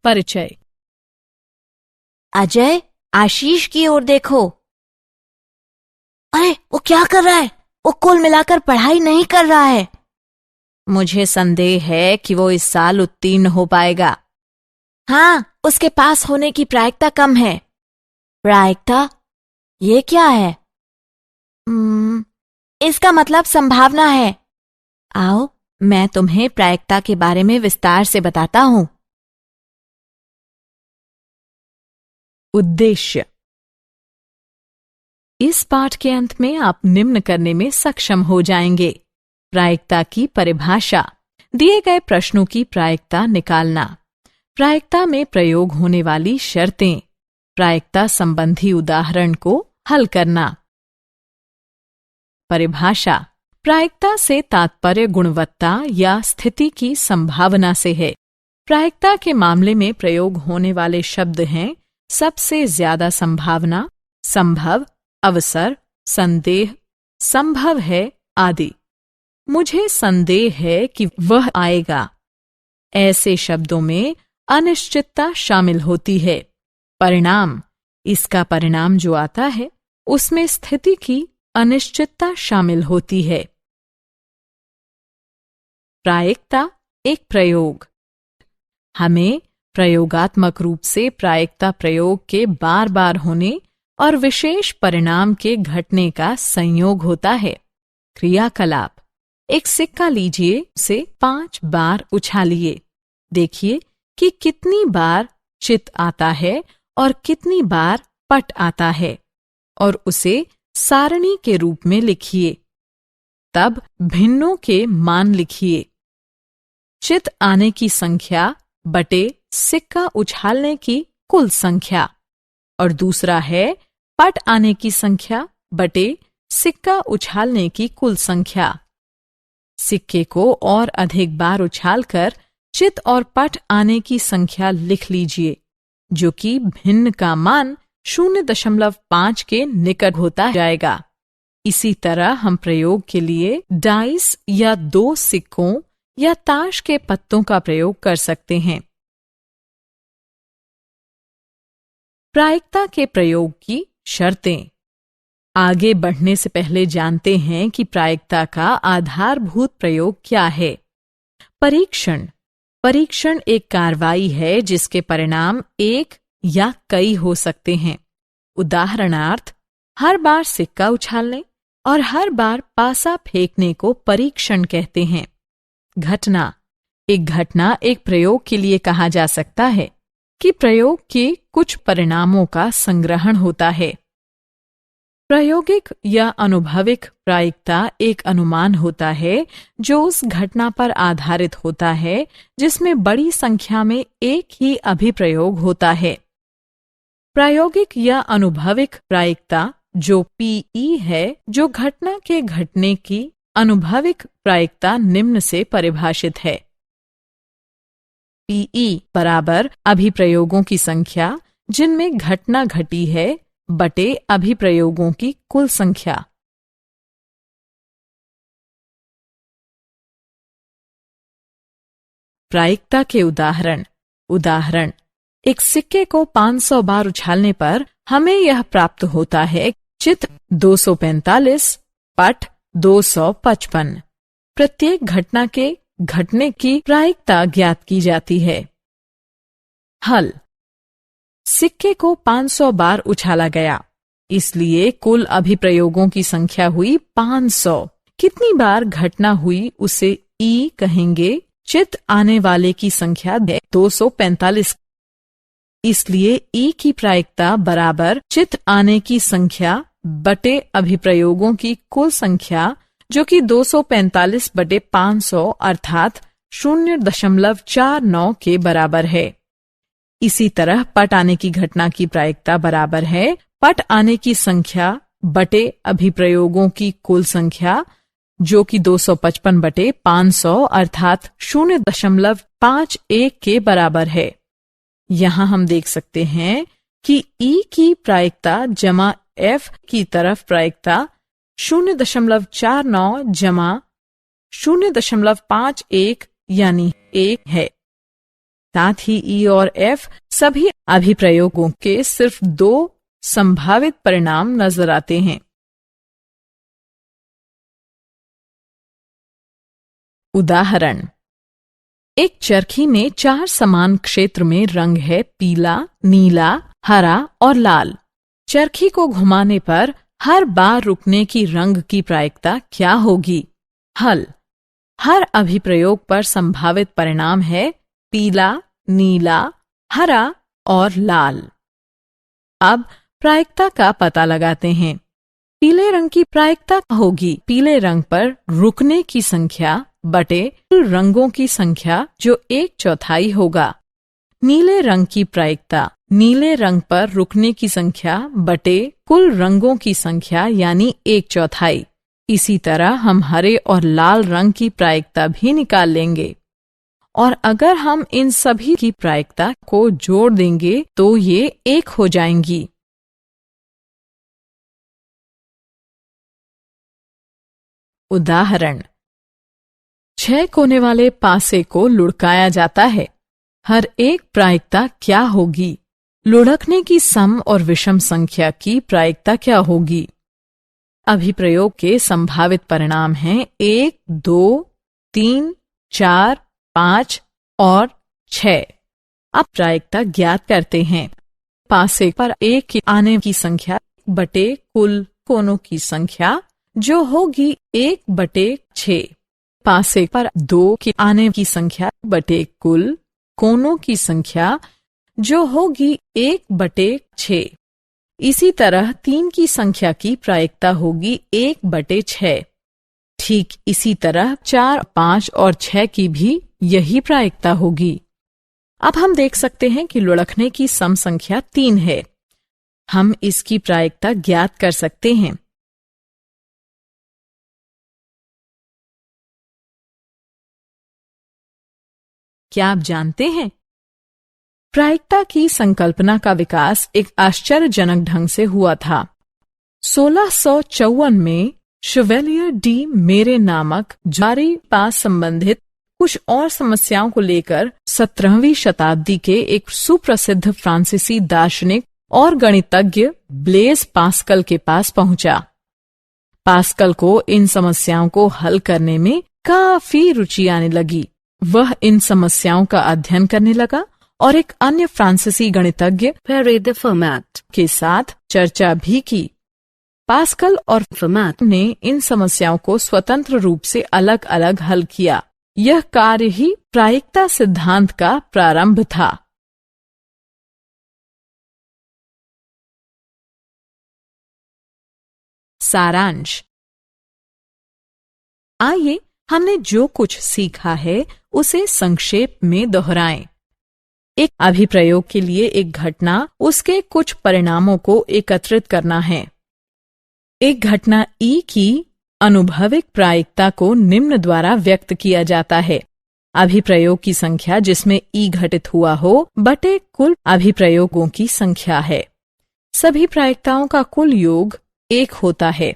परिचय। अजय, आशीष की ओर देखो। अरे, वो क्या कर रहा है? वो कुल मिलाकर पढ़ाई नहीं कर रहा है। मुझे संदेह है कि वो इस साल उत्तीर्ण हो पाएगा। हाँ, उसके पास होने की प्रायिकता कम है। प्रायिकता? ये क्या है? इसका मतलब संभावना है। आओ, मैं तुम्हें प्रायिकता के बारे में विस्तार से बताता हूं। उद्देश्य। इस पाठ के अंत में आप निम्न करने में सक्षम हो जाएंगे। प्रायिकता की परिभाषा, दिए गए प्रश्नों की प्रायिकता निकालना, प्रायिकता में प्रयोग होने वाली शर्तें, प्रायिकता संबंधी उदाहरण को हल करना। परिभाषा। प्रायिकता से तात्पर्य गुणवत्ता या स्थिति की संभावना से है। प्रायिकता के मामले में प्रयोग होने वाले शब्द हैं सबसे ज्यादा संभावना, संभव, अवसर, संदेह, संभव है आदि। मुझे संदेह है कि वह आएगा। ऐसे शब्दों में अनिश्चितता शामिल होती है। परिणाम, इसका परिणाम जो आता है उसमें स्थिति की अनिश्चितता शामिल होती है। प्रायिकता एक प्रयोग। हमें प्रयोगात्मक रूप से प्रायिकता प्रयोग के बार बार होने और विशेष परिणाम के घटने का संयोग होता है। क्रियाकलाप। एक सिक्का लीजिए, उसे 5 बार उछालिए। देखिए कि कितनी बार चित आता है और कितनी बार पट आता है, और उसे सारणी के रूप में लिखिए। तब भिन्नों के मान लिखिए। चित आने की संख्या बटे सिक्का उछालने की कुल संख्या, और दूसरा है पट आने की संख्या बटे सिक्का उछालने की कुल संख्या। सिक्के को और अधिक बार उछालकर चित और पट आने की संख्या लिख लीजिए, जो कि भिन्न का मान 0.5 के निकट होता जाएगा। इसी तरह हम प्रयोग के लिए डाइस या 2 सिक्कों या ताश के पत्तों का प्रयोग कर सकते हैं। प्रायिकता के प्रयोग की शर्तें। आगे बढ़ने से पहले जानते हैं कि प्रायिकता का आधारभूत प्रयोग क्या है। परीक्षण। परीक्षण एक कार्रवाई है जिसके परिणाम एक या कई हो सकते हैं। उदाहरणार्थ, हर बार सिक्का उछालने और हर बार पासा फेंकने को परीक्षण कहते हैं। घटना। एक घटना एक प्रयोग के लिए कहा जा सकता है कि प्रयोग के कुछ परिणामों का संग्रहण होता है। प्रायोगिक या अनुभविक प्रायिकता एक अनुमान होता है जो उस घटना पर आधारित होता है जिसमें बड़ी संख्या में एक ही अभिप्रयोग होता है। प्रायोगिक या अनुभविक प्रायिकता जो पीई है, जो घटना के घटने की अनुभविक प्रायिकता निम्न से परिभाषित है। पीई बराबर अभिप्रयोगों की संख्या जिनमें घटना घटी है बटे अभिप्रयोगों की कुल संख्या। प्रायिकता के उदाहरण। उदाहरण, एक सिक्के को 500 बार उछालने पर हमें यह प्राप्त होता है। चित 245, पट 255। प्रत्येक घटना के घटने की प्रायिकता ज्ञात की जाती है। हल। सिक्के को 500 बार उछाला गया, इसलिए कुल अभिप्रयोगों की संख्या हुई 500। कितनी बार घटना हुई उसे ई कहेंगे। चित आने वाले की संख्या 245, इसलिए ई की प्रायिकता बराबर चित आने की संख्या बटे अभिप्रयोगों की कुल संख्या, जो कि 245 बटे 500 अर्थात 0.49 के बराबर है। इसी तरह पट आने की घटना की प्रायिकता बराबर है पट आने की संख्या बटे अभिप्रयोगों की कुल संख्या, जो कि 255 बटे 500 अर्थात 0.51 के बराबर है। यहाँ हम देख सकते हैं कि ई की प्रायिकता जमा एफ की तरफ प्रायिकता 0.49 जमा 0.51 यानी 1 है। साथ ही ई और एफ सभी अभिप्रयोगों के सिर्फ 2 संभावित परिणाम नजर आते हैं। उदाहरण, एक चरखी में 4 समान क्षेत्र में रंग है पीला, नीला, हरा और लाल। चरखी को घुमाने पर हर बार रुकने की रंग की प्रायिकता क्या होगी? हल, हर अभिप्रयोग पर संभावित परिणाम है पीला, नीला, हरा और लाल। अब प्रायिकता का पता लगाते हैं। पीले रंग की प्रायिकता होगी पीले रंग पर रुकने की संख्या बटे कुल रंगों की संख्या जो 1/4 होगा। नीले रंग की प्रायिकता नीले रंग पर रुकने की संख्या बटे कुल रंगों की संख्या यानी 1/4। इसी तरह हम हरे और लाल रंग की प्रायिकता भी निकाल लेंगे और अगर हम इन सभी की प्रायिकता को जोड़ देंगे तो ये 1 हो जाएंगी। उदाहरण, 6 कोने वाले पासे को लुढ़काया जाता है। हर एक प्रायिकता क्या होगी? लुढ़कने की सम और विषम संख्या की प्रायिकता क्या होगी? अभिप्रयोग के संभावित परिणाम हैं 1, 2, 3, 4, 5 और 6। अब प्रायिकता ज्ञात करते हैं। पासे पर 1 के आने की संख्या बटे कुल कोनों की संख्या जो होगी 1/6। पासे पर 2 के आने की संख्या बटे कुल कोनों की संख्या जो होगी 1/6। इसी तरह 3 की संख्या की प्रायिकता होगी 1/6। ठीक इसी तरह 4, 5 और 6 की भी यही प्रायिकता होगी। अब हम देख सकते हैं कि लुढ़कने की सम संख्या 3 है। हम इसकी प्रायिकता ज्ञात कर सकते हैं। क्या आप जानते हैं? प्रायिकता की संकल्पना का विकास एक आश्चर्यजनक ढंग से हुआ था। 1654 में शेवेलियर डी मेरे नामक जारी पास संबंधित कुछ और समस्याओं को लेकर 17वीं शताब्दी के एक सुप्रसिद्ध फ्रांसीसी दार्शनिक और गणितज्ञ ब्लेज पास्कल के पास पहुंचा। पास्कल को इन समस्याओं को हल करने में काफी रुचि आने लगी। वह इन समस्याओं का अध्ययन करने लगा और एक अन्य फ्रांसीसी गणितज्ञ पेरे दे फर्माट के साथ चर्चा भी की। पास्कल और फर्माट ने इन समस्याओं को स्वतंत्र रूप से अलग अलग हल किया। यह कार्य ही प्रायिकता सिद्धांत का प्रारंभ था। सारांश। आइए हमने जो कुछ सीखा है उसे संक्षेप में दोहराएं। एक अभिप्रयोग के लिए एक घटना उसके कुछ परिणामों को एकत्रित करना है। एक घटना ई की अनुभविक प्रायिकता को निम्न द्वारा व्यक्त किया जाता है। अभिप्रयोग की संख्या जिसमें ई घटित हुआ हो बटे कुल अभिप्रयोगों की संख्या है। सभी प्रायिकताओं का कुल योग 1 होता है।